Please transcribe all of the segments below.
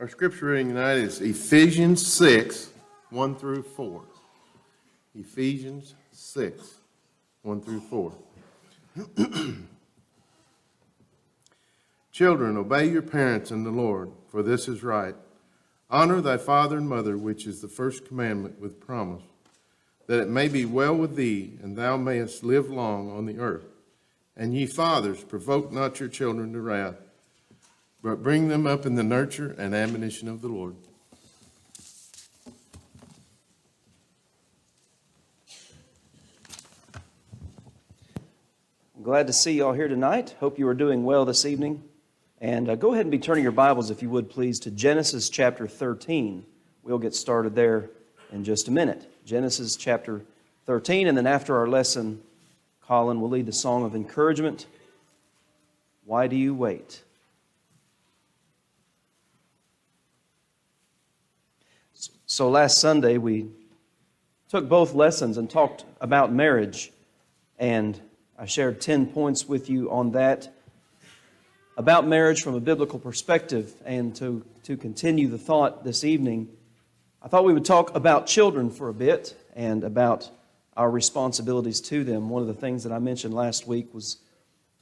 Our scripture reading tonight is Ephesians 6, 1 through 4. Ephesians 6, 1 through 4. Children, obey your parents in the Lord, for this is right. Honor thy father and mother, which is the first commandment with promise, that it may be well with thee, and thou mayest live long on the earth. And ye fathers, provoke not your children to wrath, but bring them up in the nurture and admonition of the Lord. I'm glad to see you all here tonight. Hope you are doing well this evening. And go ahead and be turning your Bibles, if you would, please, to Genesis chapter 13. We'll get started there in just a minute. Genesis chapter 13, and then after our lesson, Colin will lead the song of encouragement, Why Do You Wait? So last Sunday, we took both lessons and talked about marriage, and I shared 10 points with you on that, about marriage from a biblical perspective. And to continue the thought this evening, I thought we would talk about children for a bit and about our responsibilities to them. One of the things that I mentioned last week was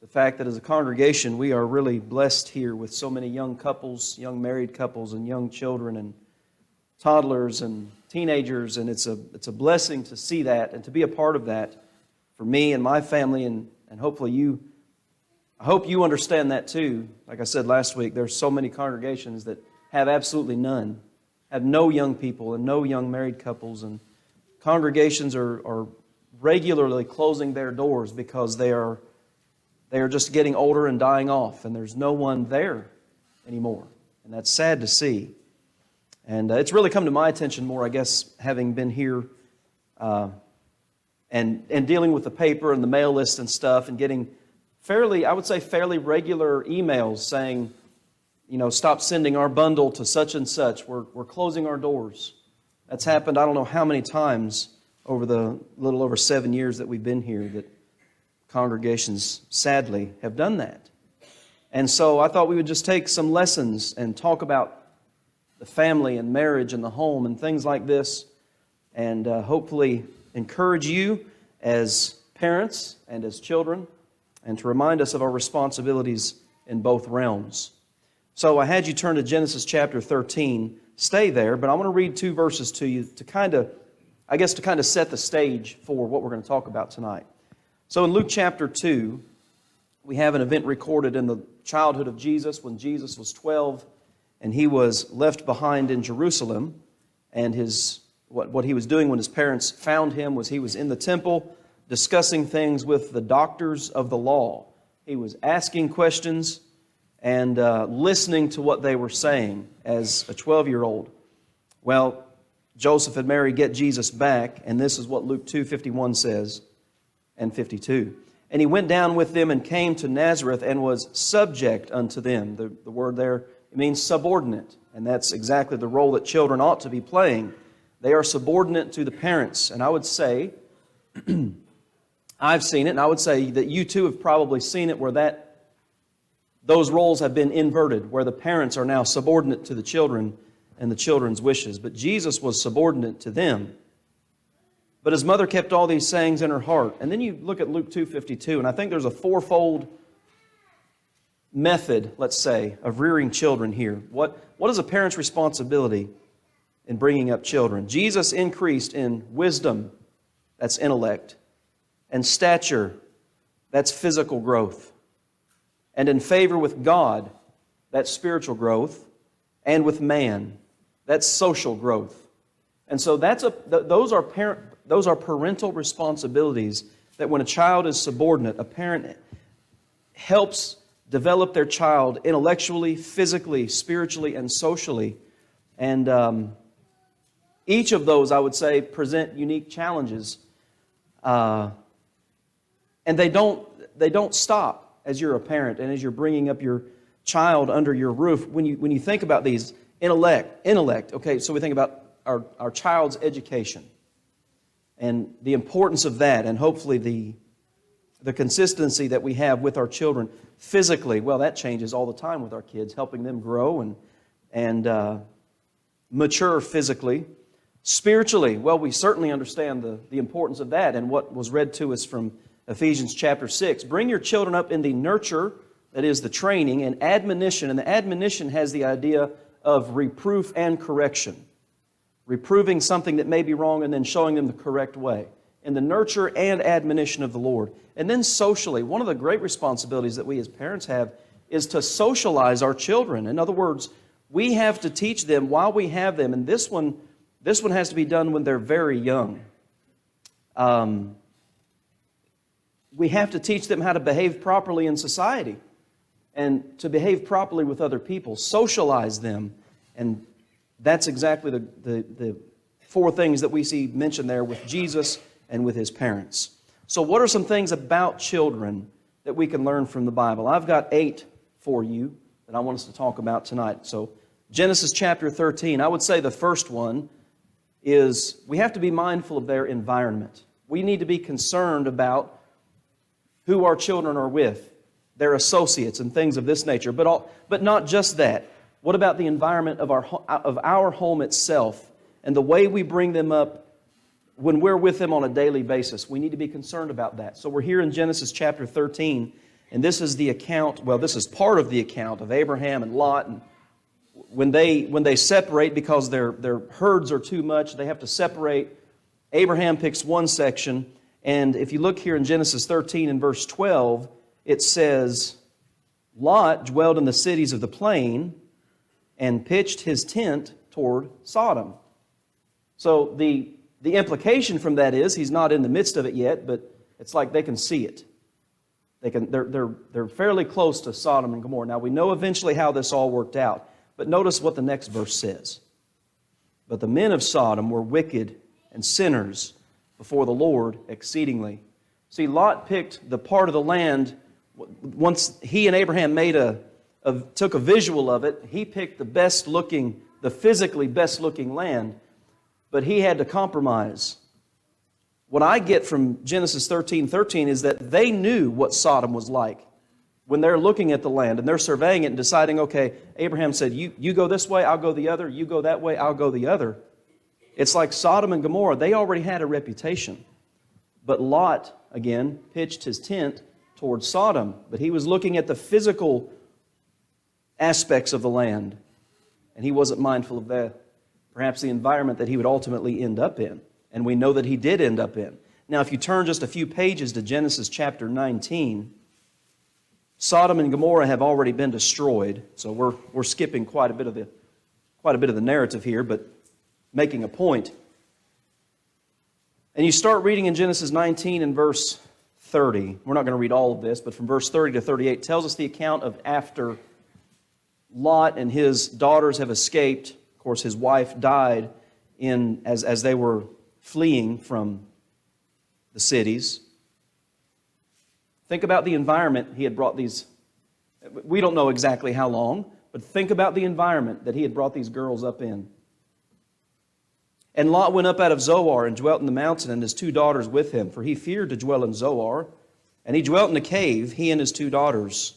the fact that as a congregation, we are really blessed here with so many young couples, young married couples, and young children, and toddlers and teenagers, and it's a blessing to see that and to be a part of that for me and my family, and hopefully I hope you understand that too. Like I said last week, there's so many congregations that have absolutely none, have no young people and no young married couples, and congregations are regularly closing their doors because they are just getting older and dying off, and there's no one there anymore, and that's sad to see. And it's really come to my attention more, I guess, having been here and dealing with the paper and the mail list and stuff, and getting fairly regular emails saying, stop sending our bundle to such and such. We're closing our doors. That's happened I don't know how many times over the little over 7 years that we've been here, that congregations sadly have done that. And so I thought we would just take some lessons and talk about the family and marriage and the home and things like this, and hopefully encourage you as parents and as children, and to remind us of our responsibilities in both realms. So I had you turn to Genesis chapter 13. Stay there, but I want to read 2 verses to you to kind of set the stage for what we're going to talk about tonight. So in Luke chapter 2, we have an event recorded in the childhood of Jesus when Jesus was 12, and he was left behind in Jerusalem. And what he was doing when his parents found him was he was in the temple discussing things with the doctors of the law. He was asking questions and listening to what they were saying as a 12-year-old. Well, Joseph and Mary get Jesus back, and this is what Luke 2:51 says and 52. And he went down with them and came to Nazareth and was subject unto them. The word there, it means subordinate, and that's exactly the role that children ought to be playing. They are subordinate to the parents, and I would say, I've seen it, and I would say that you too have probably seen it, where those roles have been inverted, where the parents are now subordinate to the children and the children's wishes. But Jesus was subordinate to them. But his mother kept all these sayings in her heart. And then you look at Luke 2:52, and I think there's a fourfold method, let's say, of rearing children here. What is a parent's responsibility in bringing up children? Jesus increased in wisdom, that's intellect, and stature, that's physical growth, and in favor with God, that's spiritual growth, and with man, that's social growth. And so those are parental responsibilities, that when a child is subordinate, a parent helps develop their child intellectually, physically, spiritually, and socially. And each of those, I would say, present unique challenges. And they don't stop as you're a parent and as you're bringing up your child under your roof. When you think about these, intellect, okay, so we think about our child's education and the importance of that, and hopefully the consistency that we have with our children. Physically, well, that changes all the time with our kids, helping them grow and mature physically. Spiritually, well, we certainly understand the importance of that and what was read to us from Ephesians chapter 6. Bring your children up in the nurture, that is the training, and admonition. And the admonition has the idea of reproof and correction. Reproving something that may be wrong and then showing them the correct way. In the nurture and admonition of the Lord. And then socially, one of the great responsibilities that we as parents have is to socialize our children. In other words, we have to teach them while we have them, and this one has to be done when they're very young. We have to teach them how to behave properly in society and to behave properly with other people, socialize them. And that's exactly the four things that we see mentioned there with Jesus and with His parents. So what are some things about children that we can learn from the Bible? I've got 8 for you that I want us to talk about tonight. So Genesis chapter 13, I would say the first one is we have to be mindful of their environment. We need to be concerned about who our children are with, their associates and things of this nature. But not just that. What about the environment of our home itself and the way we bring them up when we're with them on a daily basis? We need to be concerned about that. So we're here in Genesis chapter 13, and this is the account, well, this is part of the account of Abraham and Lot. And when they separate because their herds are too much, they have to separate. Abraham picks one section, and if you look here in Genesis 13 and verse 12, it says, Lot dwelled in the cities of the plain and pitched his tent toward Sodom. So the implication from that is he's not in the midst of it yet, but it's like they can see it. They're fairly close to Sodom and Gomorrah. Now we know eventually how this all worked out, but notice what the next verse says. But the men of Sodom were wicked and sinners before the Lord exceedingly. See, Lot picked the part of the land. Once he and Abraham took a visual of it, he picked the physically best looking land, but he had to compromise. What I get from Genesis 13:13 is that they knew what Sodom was like when they're looking at the land and they're surveying it and deciding, okay, Abraham said, you go this way, I'll go the other. You go that way, I'll go the other. It's like Sodom and Gomorrah. They already had a reputation. But Lot, again, pitched his tent towards Sodom. But he was looking at the physical aspects of the land. And he wasn't mindful of perhaps the environment that he would ultimately end up in. And we know that he did end up in. Now, if you turn just a few pages to Genesis chapter 19, Sodom and Gomorrah have already been destroyed. So we're skipping quite a bit of the narrative here, but making a point. And you start reading in Genesis 19 and verse 30. We're not going to read all of this, but from verse 30 to 38 tells us the account of after Lot and his daughters have escaped. Of course, his wife died as they were fleeing from the cities. Think about the environment he had brought these. We don't know exactly how long, but think about the environment that he had brought these girls up in. And Lot went up out of Zoar and dwelt in the mountain, and his 2 daughters with him, for he feared to dwell in Zoar. And he dwelt in a cave, he and his 2 daughters.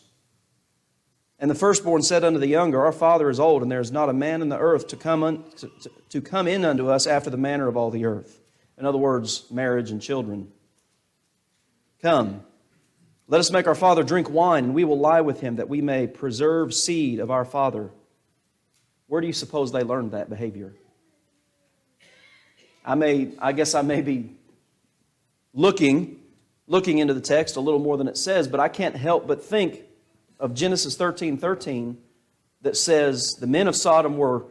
And the firstborn said unto the younger, Our father is old, and there is not a man in the earth to come in unto us after the manner of all the earth. In other words, marriage and children. Come, let us make our father drink wine, and we will lie with him, that we may preserve seed of our father. Where do you suppose they learned that behavior? I guess I may be looking into the text a little more than it says, but I can't help but think of Genesis 13:13 that says the men of Sodom were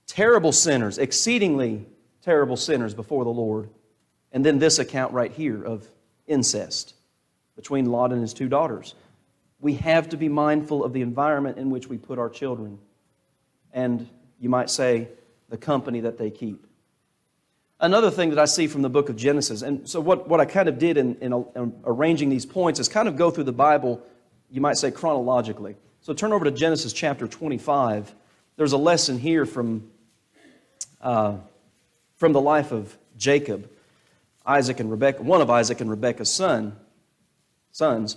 terrible sinners, exceedingly terrible sinners before the Lord. And then this account right here of incest between Lot and his 2 daughters. We have to be mindful of the environment in which we put our children. And you might say the company that they keep. Another thing that I see from the book of Genesis, and so what I kind of did in arranging these points is kind of go through the Bible, you might say chronologically. So turn over to Genesis chapter 25. There's a lesson here from the life of Jacob, Isaac and Rebekah, one of Isaac and Rebekah's son. sons.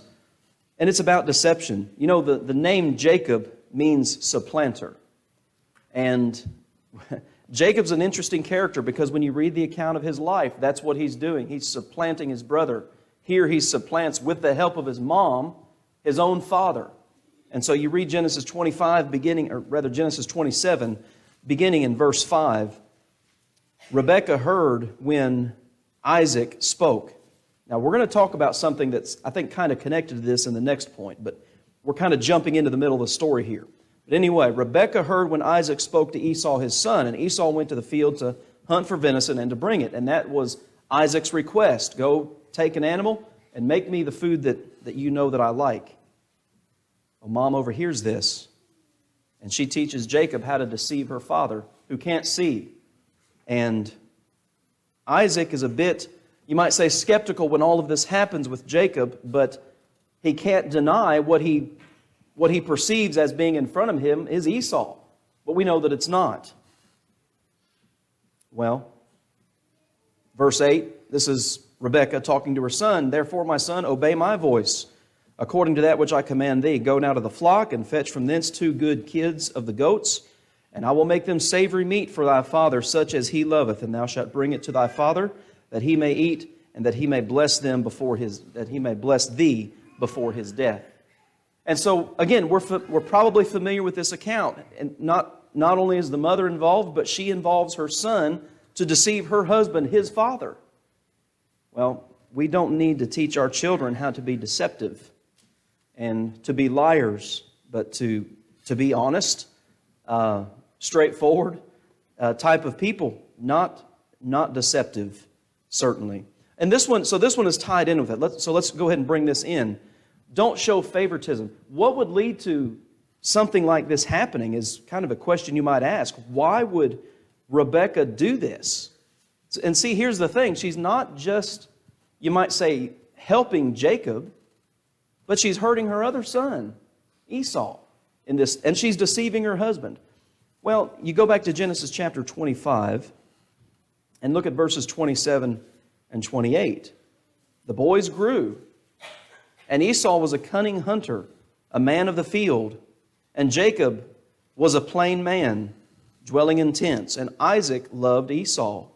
And it's about deception. You know, the name Jacob means supplanter. And Jacob's an interesting character because when you read the account of his life, that's what he's doing. He's supplanting his brother. Here he supplants, with the help of his mom, his own father. And so you read Genesis 25 beginning, or rather Genesis 27, beginning in verse 5. Rebekah heard when Isaac spoke. Now we're going to talk about something that's, I think, kind of connected to this in the next point, but we're kind of jumping into the middle of the story here. But anyway, Rebekah heard when Isaac spoke to Esau his son, and Esau went to the field to hunt for venison and to bring it. And that was Isaac's request. Go take an animal and make me the food that you know that I like. Well, Mom overhears this, and she teaches Jacob how to deceive her father, who can't see. And Isaac is a bit, you might say, skeptical when all of this happens with Jacob, but he can't deny what he perceives as being in front of him is Esau. But we know that it's not. Well, verse 8, this is Rebekah talking to her son. Therefore, my son, obey my voice, according to that which I command thee. Go now to the flock, and fetch from thence 2 good kids of the goats, and I will make them savory meat for thy father, such as he loveth, and thou shalt bring it to thy father, that he may eat, and that he may bless thee before his death. And so, again, we're probably familiar with this account. And not only is the mother involved, but she involves her son to deceive her husband, his father. Well, we don't need to teach our children how to be deceptive and to be liars, but to be honest, straightforward type of people, not deceptive, certainly. And this one is tied in with it. So let's go ahead and bring this in. Don't show favoritism. What would lead to something like this happening is kind of a question you might ask. Why would Rebekah do this? And see, here's the thing. She's not just, you might say, helping Jacob, but she's hurting her other son, Esau, in this, and she's deceiving her husband. Well, you go back to Genesis chapter 25 and look at verses 27 and 28. The boys grew, and Esau was a cunning hunter, a man of the field, and Jacob was a plain man, dwelling in tents. And Isaac loved Esau,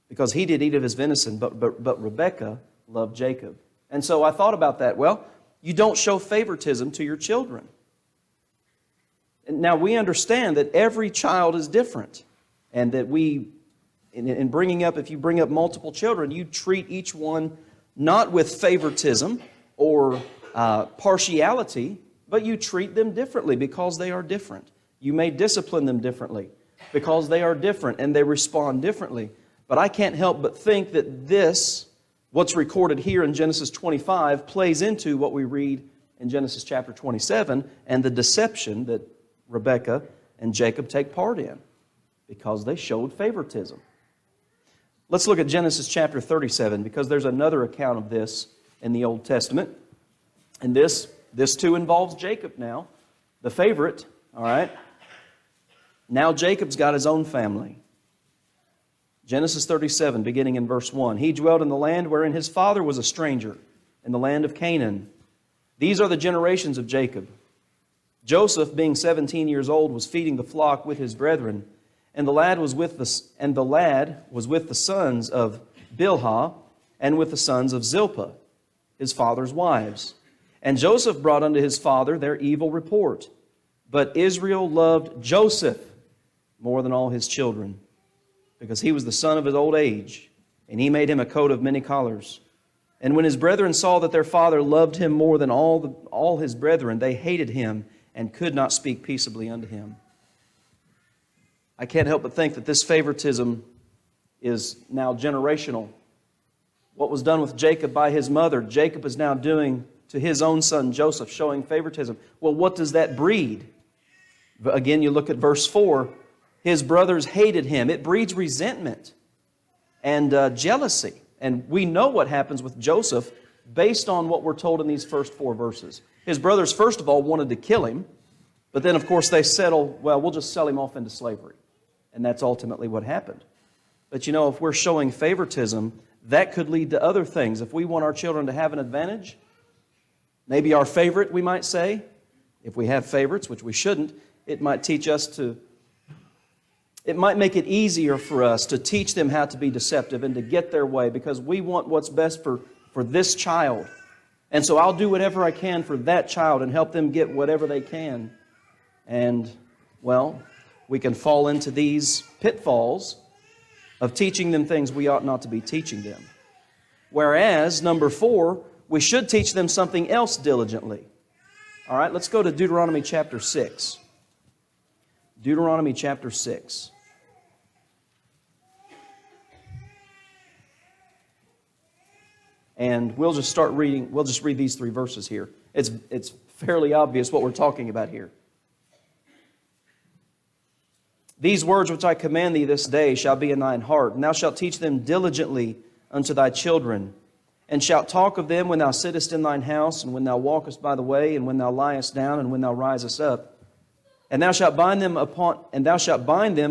because he did eat of his venison, but Rebekah loved Jacob. And so I thought about that. Well, you don't show favoritism to your children. And now we understand that every child is different, and that in bringing up, if you bring up multiple children, you treat each one not with favoritism or partiality, but you treat them differently because they are different. You may discipline them differently because they are different and they respond differently. But I can't help but think that this, what's recorded here in Genesis 25, plays into what we read in Genesis chapter 27 and the deception that Rebekah and Jacob take part in because they showed favoritism. Let's look at Genesis chapter 37 because there's another account of this in the Old Testament. And this too involves Jacob now, the favorite, all right? Now Jacob's got his own family. Genesis 37, beginning in verse 1. He dwelt in the land wherein his father was a stranger, in the land of Canaan. These are the generations of Jacob. Joseph, being 17 years old, was feeding the flock with his brethren, and the lad was with the sons of Bilhah and with the sons of Zilpah, his father's wives. And Joseph brought unto his father their evil report. But Israel loved Joseph more than all his children, because he was the son of his old age, and he made him a coat of many colors. And when his brethren saw that their father loved him more than all his brethren, they hated him and could not speak peaceably unto him. I can't help but think that this favoritism is now generational. What was done with Jacob by his mother, Jacob is now doing to his own son Joseph, showing favoritism. Well, what does that breed? Again, you look at verse 4. His brothers hated him. It breeds resentment and jealousy. And we know what happens with Joseph based on what we're told in these first 4 verses. His brothers, first of all, wanted to kill him. But then, of course, they settled, well, we'll just sell him off into slavery. And that's ultimately what happened. But you know, if we're showing favoritism, that could lead to other things. If we want our children to have an advantage, Maybe our favorite, we might say. If we have favorites, which we shouldn't, it might teach us to, it might make it easier for us to teach them how to be deceptive and to get their way, because we want what's best for this child. And so I'll do whatever I can for that child and help them get whatever they can. And, well, we can fall into these pitfalls of teaching them things we ought not to be teaching them. Whereas, number 4, we should teach them something else diligently. All right, let's go to Deuteronomy chapter 6. Deuteronomy chapter 6. And we'll just start reading, we'll just read these 3 verses here. It's fairly obvious what we're talking about here. These words which I command thee this day shall be in thine heart, and thou shalt teach them diligently unto thy children, and shalt talk of them when thou sittest in thine house, and when thou walkest by the way, and when thou liest down, and when thou risest up. And thou shalt bind them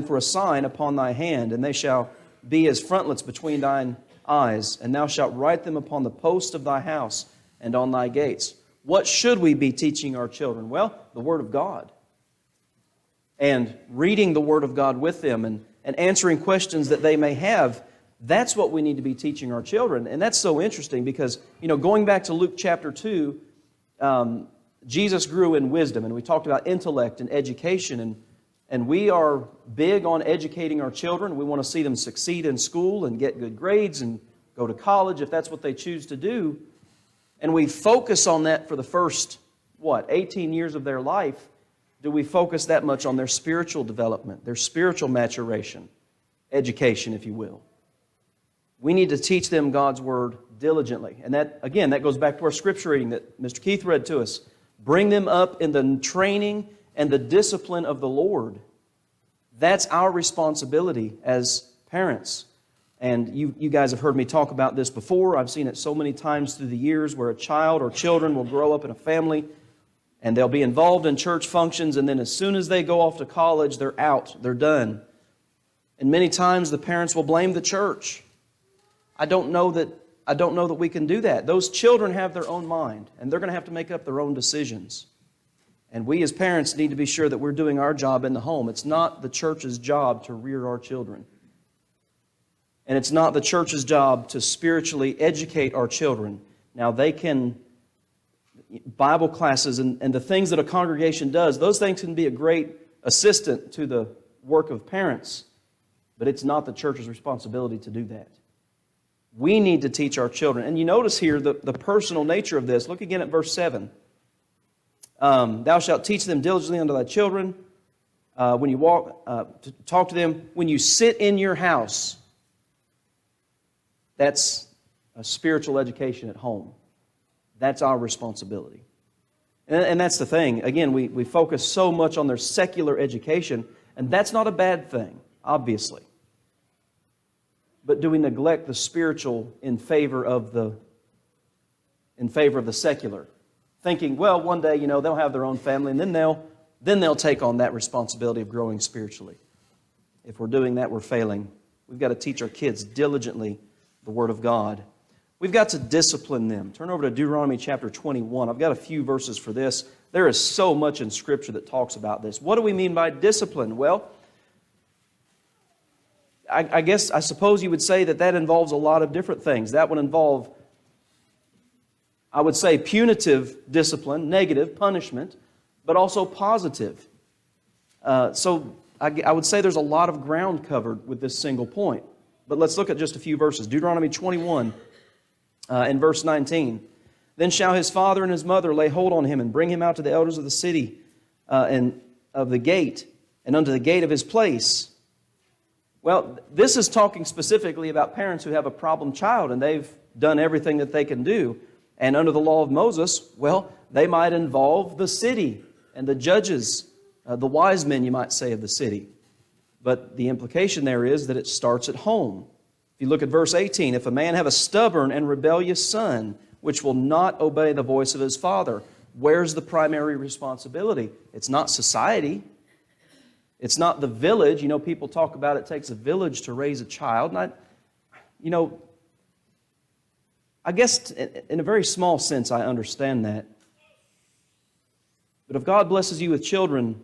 for a sign upon thy hand, and they shall be as frontlets between thine eyes, and thou shalt write them upon the post of thy house and on thy gates. What should we be teaching our children? Well, the Word of God. And reading the Word of God with them and answering questions that they may have. That's what we need to be teaching our children. And that's so interesting because, going back to Luke chapter 2, Jesus grew in wisdom, and we talked about intellect and education, and we are big on educating our children. We want to see them succeed in school and get good grades and go to college if that's what they choose to do. And we focus on that for the first, 18 years of their life. Do we focus that much on their spiritual development, their spiritual maturation, education, if you will? We need to teach them God's Word diligently. And that, again, that goes back to our scripture reading that Mr. Keith read to us. Bring them up in the training and the discipline of the Lord. That's our responsibility as parents. And you guys have heard me talk about this before. I've seen it so many times through the years where a child or children will grow up in a family and they'll be involved in church functions, and then as soon as they go off to college, they're out, they're done. And many times the parents will blame the church. I don't know that we can do that. Those children have their own mind, and they're going to have to make up their own decisions. And we as parents need to be sure that we're doing our job in the home. It's not the church's job to rear our children. And it's not the church's job to spiritually educate our children. Now, they can, Bible classes and the things that a congregation does, those things can be a great assistant to the work of parents. But it's not the church's responsibility to do that. We need to teach our children. And you notice here the personal nature of this. Look again at verse 7. Thou shalt teach them diligently unto thy children. When you walk, to talk to them. When you sit in your house. That's a spiritual education at home. That's our responsibility. And that's the thing. Again, we focus so much on their secular education, and that's not a bad thing, obviously. But do we neglect the spiritual in favor of the secular? Thinking, well, one day, they'll have their own family, and then they'll take on that responsibility of growing spiritually. If we're doing that, we're failing. We've got to teach our kids diligently the Word of God. We've got to discipline them. Turn over to Deuteronomy chapter 21. I've got a few verses for this. There is so much in Scripture that talks about this. What do we mean by discipline? Well, I suppose you would say that involves a lot of different things. That would involve, I would say, punitive discipline, negative punishment, but also positive. So I would say there's a lot of ground covered with this single point. But let's look at just a few verses. Deuteronomy 21 in verse 19. Then shall his father and his mother lay hold on him and bring him out to the elders of the city and of the gate and unto the gate of his place. Well, this is talking specifically about parents who have a problem child and they've done everything that they can do. And under the law of Moses, well, they might involve the city and the judges, the wise men, you might say, of the city. But the implication there is that it starts at home. If you look at verse 18, if a man have a stubborn and rebellious son, which will not obey the voice of his father, where's the primary responsibility? It's not society. It's not the village. People talk about it takes a village to raise a child. And I guess in a very small sense I understand that. But if God blesses you with children,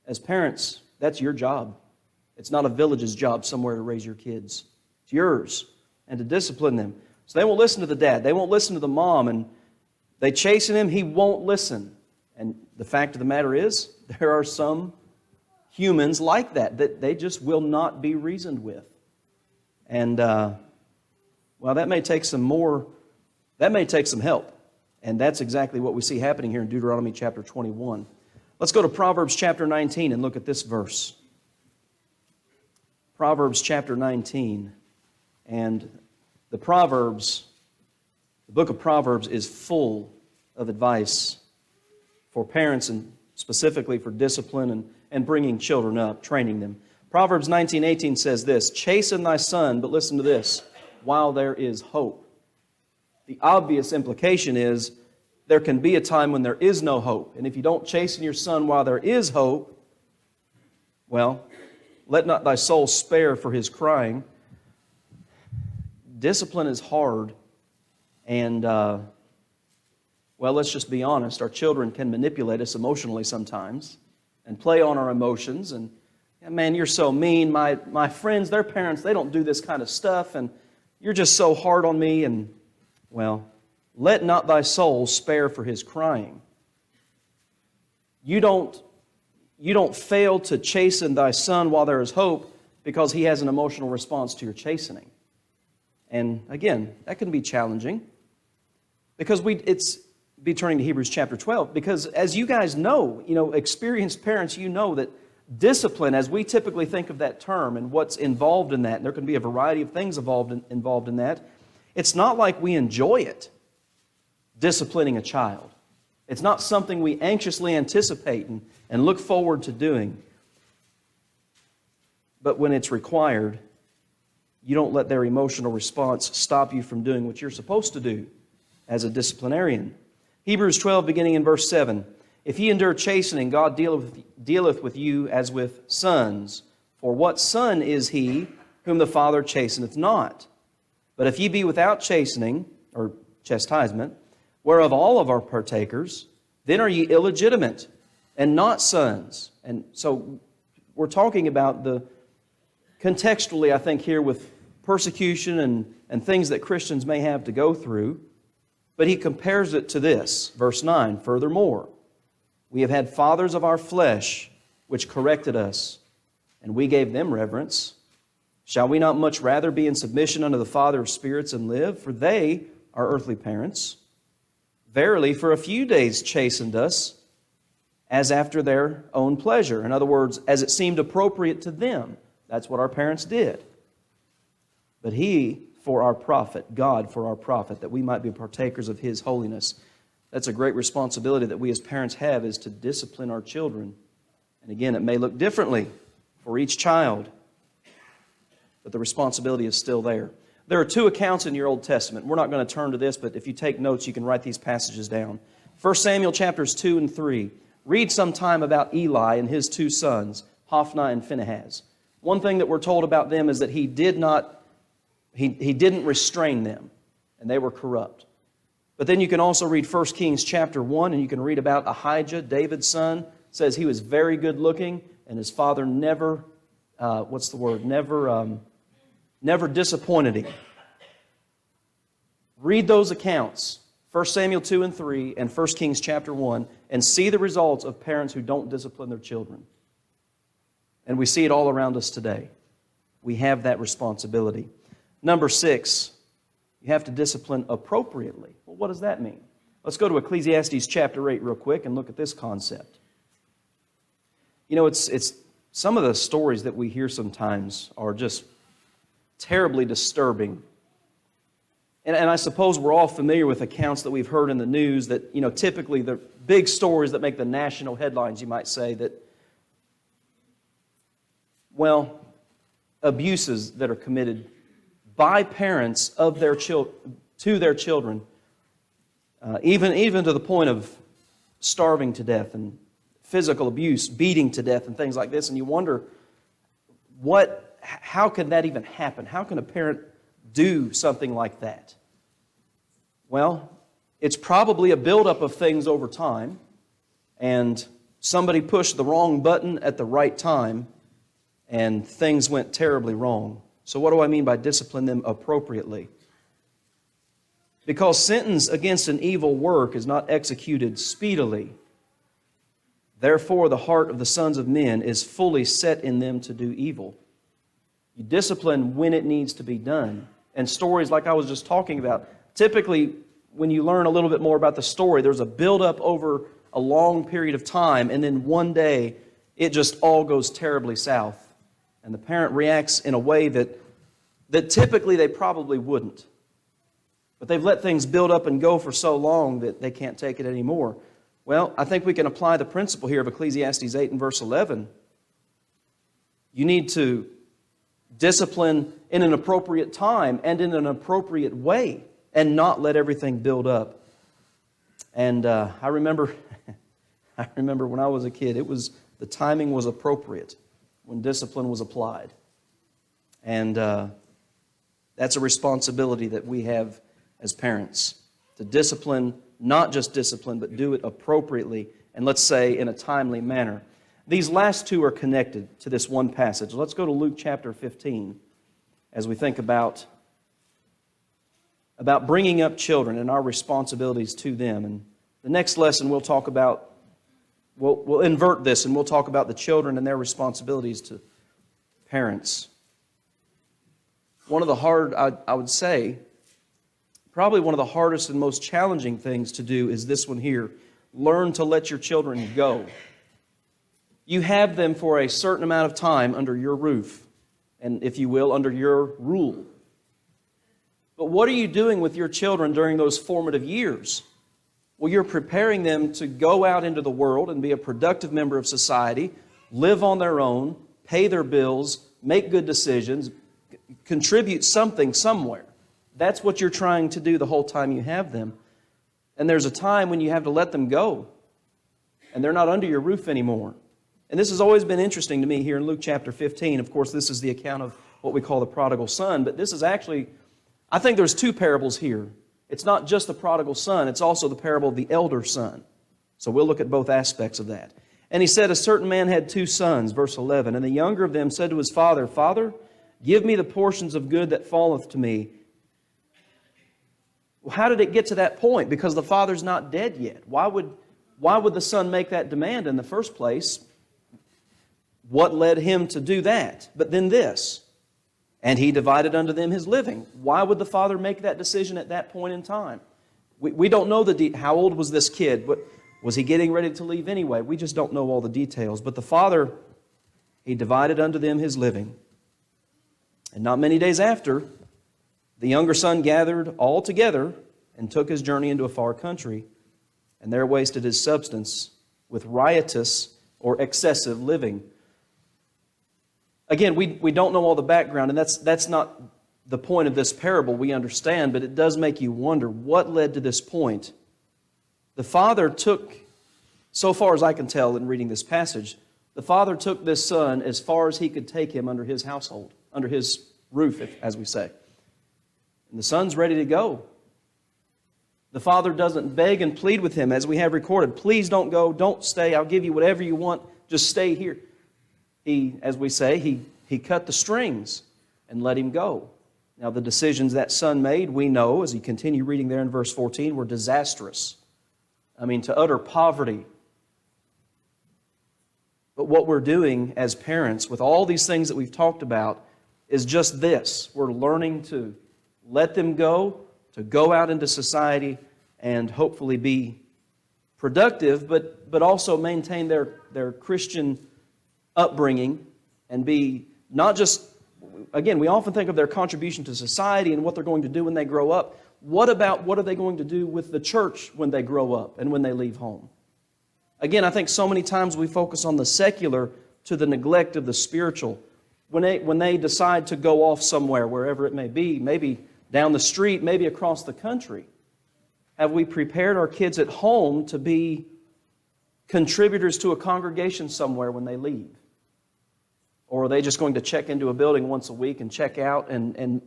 as parents, that's your job. It's not a village's job somewhere to raise your kids. It's yours, and to discipline them. So they won't listen to the dad. They won't listen to the mom, and they chasten him. He won't listen. And the fact of the matter is, there are some humans like that they just will not be reasoned with. And, well, that may take some help. And that's exactly what we see happening here in Deuteronomy chapter 21. Let's go to Proverbs chapter 19 and look at this verse. Proverbs chapter 19. And the book of Proverbs is full of advice for parents and specifically for discipline and bringing children up, training them. Proverbs 19:18 says this, "Chasten thy son," but listen to this, "while there is hope." The obvious implication is there can be a time when there is no hope. And if you don't chasten your son while there is hope, well, let not thy soul spare for his crying. Discipline is hard. And, well, let's just be honest. Our children can manipulate us emotionally sometimes and play on our emotions. And, yeah, man, you're so mean. My friends, their parents, they don't do this kind of stuff. And you're just so hard on me. And, well, let not thy soul spare for his crying. You don't fail to chasten thy son while there is hope because he has an emotional response to your chastening. And again, that can be challenging because it's be turning to Hebrews chapter 12 because as you guys know, experienced parents, you know that discipline, as we typically think of that term and what's involved in that, and there can be a variety of things involved in that, it's not like we enjoy it, disciplining a child. It's not something we anxiously anticipate and look forward to doing. But when it's required, you don't let their emotional response stop you from doing what you're supposed to do as a disciplinarian. Hebrews 12, beginning in verse 7. "If ye endure chastening, God dealeth with you as with sons. For what son is he whom the Father chasteneth not? But if ye be without chastening," or chastisement, "whereof all of are partakers, then are ye illegitimate, and not sons." And so we're talking about contextually, I think, here with persecution and things that Christians may have to go through. But he compares it to this, verse 9, "Furthermore, we have had fathers of our flesh, which corrected us, and we gave them reverence. Shall we not much rather be in submission unto the Father of spirits and live? For they, our earthly parents, verily for a few days chastened us, as after their own pleasure." In other words, as it seemed appropriate to them. That's what our parents did. "But he for our profit, God for our profit, that we might be partakers of his holiness." That's a great responsibility that we as parents have, is to discipline our children. And again, it may look differently for each child, but the responsibility is still there. There are two accounts in your Old Testament. We're not going to turn to this, but if you take notes, you can write these passages down. 1 Samuel chapters 2 and 3. Read sometime about Eli and his two sons, Hophni and Phinehas. One thing that we're told about them is that he didn't restrain them, and they were corrupt. But then you can also read 1 Kings chapter 1, and you can read about Ahijah, David's son. It says he was very good looking, and his father never disappointed him. Read those accounts, 1 Samuel 2 and 3 and 1 Kings chapter 1, and see the results of parents who don't discipline their children. And we see it all around us today. We have that responsibility. Number 6, you have to discipline appropriately. Well, what does that mean? Let's go to Ecclesiastes chapter 8 real quick and look at this concept. It's some of the stories that we hear sometimes are just terribly disturbing. And I suppose we're all familiar with accounts that we've heard in the news that, typically the big stories that make the national headlines, you might say, that, well, abuses that are committed by parents of their to their children, even to the point of starving to death and physical abuse, beating to death and things like this. And you wonder, how can that even happen? How can a parent do something like that? Well, it's probably a buildup of things over time. and somebody pushed the wrong button at the right time, and things went terribly wrong. So what do I mean by discipline them appropriately? Because sentence against an evil work is not executed speedily. Therefore, the heart of the sons of men is fully set in them to do evil. You discipline when it needs to be done. And stories like I was just talking about, typically when you learn a little bit more about the story, there's a buildup over a long period of time, and then one day it just all goes terribly south. And the parent reacts in a way that typically they probably wouldn't. But they've let things build up and go for so long that they can't take it anymore. Well, I think we can apply the principle here of Ecclesiastes 8 and verse 11. You need to discipline in an appropriate time and in an appropriate way, and not let everything build up. And I remember when I was a kid, the timing was appropriate when discipline was applied. And that's a responsibility that we have as parents, to discipline, not just discipline, but do it appropriately, and let's say in a timely manner. These last two are connected to this one passage. Let's go to Luke chapter 15 as we think about bringing up children and our responsibilities to them. And the next lesson we'll talk about, we'll invert this and we'll talk about the children and their responsibilities to parents. One of the I would say, probably one of the hardest and most challenging things to do is this one here. Learn to let your children go. You have them for a certain amount of time under your roof, and if you will, under your rule. But what are you doing with your children during those formative years? Well, you're preparing them to go out into the world and be a productive member of society, live on their own, pay their bills, make good decisions, contribute something somewhere. That's what you're trying to do the whole time you have them. And there's a time when you have to let them go, and they're not under your roof anymore. And this has always been interesting to me here in Luke chapter 15. Of course, this is the account of what we call the prodigal son, but this is actually, I think there's two parables here. It's not just the prodigal son, it's also the parable of the elder son. So we'll look at both aspects of that. And he said, a certain man had 2 sons, verse 11, and the younger of them said to his father, Father, give me the portions of good that falleth to me. Well, how did it get to that point? Because the father's not dead yet. Why would the son make that demand in the first place? What led him to do that? But then this, and he divided unto them his living. Why would the father make that decision at that point in time? We don't know how old was this kid, but was he getting ready to leave anyway? We just don't know all the details. But the father, he divided unto them his living. And not many days after, the younger son gathered all together and took his journey into a far country, and there wasted his substance with riotous or excessive living. Again, we don't know all the background, and that's not the point of this parable. We understand, but it does make you wonder what led to this point. The father took, so far as I can tell in reading this passage, the father took this son as far as he could take him under his household, under his roof, as we say. And the son's ready to go. The father doesn't beg and plead with him, as we have recorded. Please don't go, don't stay, I'll give you whatever you want, just stay here. He, as we say, he cut the strings and let him go. Now, the decisions that son made, we know, as you continue reading there in verse 14, were disastrous. I mean, to utter poverty. But what we're doing as parents with all these things that we've talked about is just this. We're learning to let them go, to go out into society and hopefully be productive, but also maintain their Christian upbringing and be not just, again, we often think of their contribution to society and what they're going to do when they grow up. What about what are they going to do with the church when they grow up and when they leave home? Again, I think so many times we focus on the secular to the neglect of the spiritual. When they decide to go off somewhere, wherever it may be, maybe down the street, maybe across the country, have we prepared our kids at home to be contributors to a congregation somewhere when they leave? Or are they just going to check into a building once a week and check out and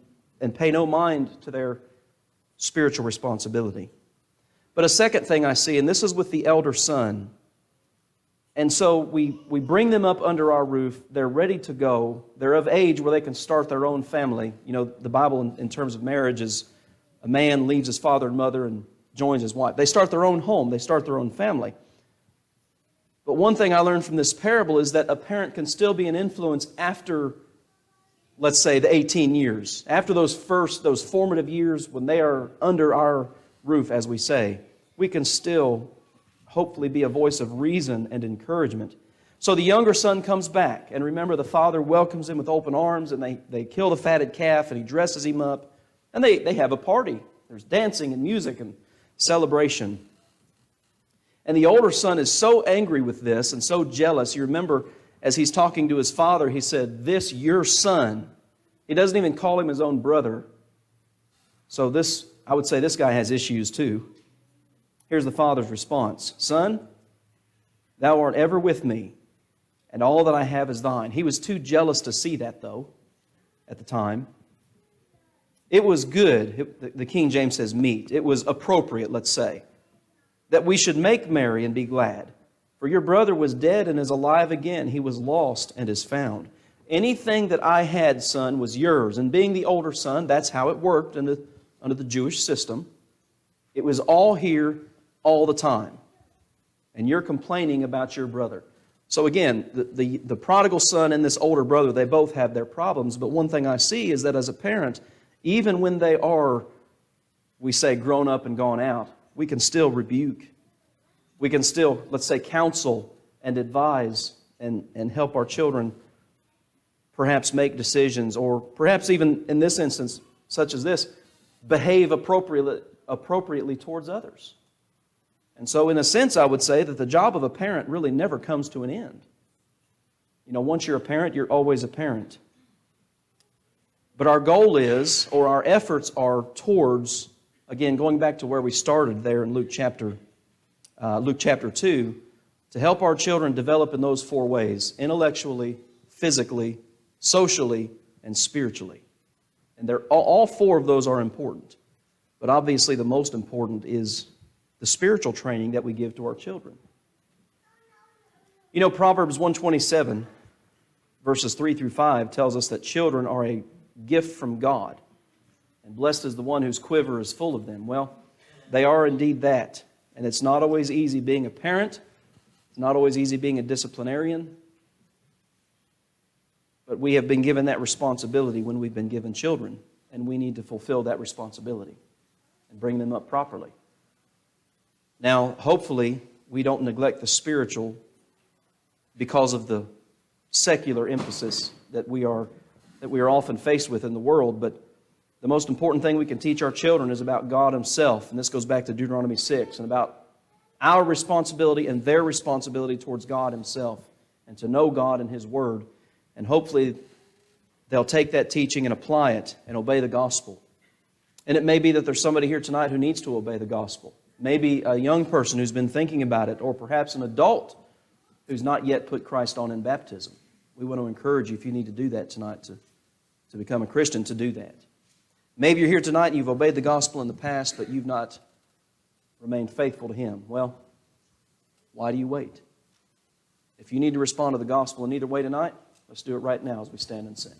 pay no mind to their spiritual responsibility? But a second thing I see, and this is with the elder son, And so we bring them up under our roof. They're ready to go. They're of age where they can start their own family. You know, the Bible in terms of marriage is a man leaves his father and mother and joins his wife. They start their own home. They start their own family. But one thing I learned from this parable is that a parent can still be an influence after, let's say, the 18 years. After those formative years when they are under our roof, as we say, we can still hopefully be a voice of reason and encouragement. So the younger son comes back, and remember, the father welcomes him with open arms, and they kill the fatted calf, and he dresses him up, and they have a party. There's dancing and music and celebration. And the older son is so angry with this and so jealous. You remember, as he's talking to his father, he said, "This your son." He doesn't even call him his own brother. So I would say this guy has issues too. Here's the father's response. "Son, thou art ever with me, and all that I have is thine." He was too jealous to see that, though, at the time. It was good, the King James says meet. It was appropriate, let's say, that we should make merry and be glad. For your brother was dead and is alive again. He was lost and is found. Anything that I had, son, was yours. And being the older son, that's how it worked under the Jewish system. It was all here all the time. And you're complaining about your brother. So again, the prodigal son and this older brother, they both have their problems. But one thing I see is that as a parent, even when they are, we say, grown up and gone out, we can still rebuke. We can still, let's say, counsel and advise and help our children perhaps make decisions, or perhaps even in this instance, such as this, behave appropriately towards others. And so in a sense, I would say that the job of a parent really never comes to an end. You know, once you're a parent, you're always a parent. But our goal is, or our efforts are towards, again, going back to where we started there in Luke chapter 2, to help our children develop in those four ways: intellectually, physically, socially, and spiritually. And all four of those are important. But obviously the most important is the spiritual training that we give to our children. You know, Proverbs 127, verses 3 through 5, tells us that children are a gift from God, and blessed is the one whose quiver is full of them. Well, they are indeed that. And it's not always easy being a parent. It's not always easy being a disciplinarian. But we have been given that responsibility when we've been given children, and we need to fulfill that responsibility and bring them up properly. Now, hopefully, we don't neglect the spiritual because of the secular emphasis that we are often faced with in the world, but the most important thing we can teach our children is about God Himself, and this goes back to Deuteronomy 6, and about our responsibility and their responsibility towards God Himself, and to know God and His Word. And hopefully they'll take that teaching and apply it and obey the gospel. And it may be that there's somebody here tonight who needs to obey the gospel. Maybe a young person who's been thinking about it, or perhaps an adult who's not yet put Christ on in baptism. We want to encourage you, if you need to do that tonight, to become a Christian, to do that. Maybe you're here tonight and you've obeyed the gospel in the past, but you've not remained faithful to Him. Well, why do you wait? If you need to respond to the gospel and need to wait tonight, let's do it right now as we stand and sing.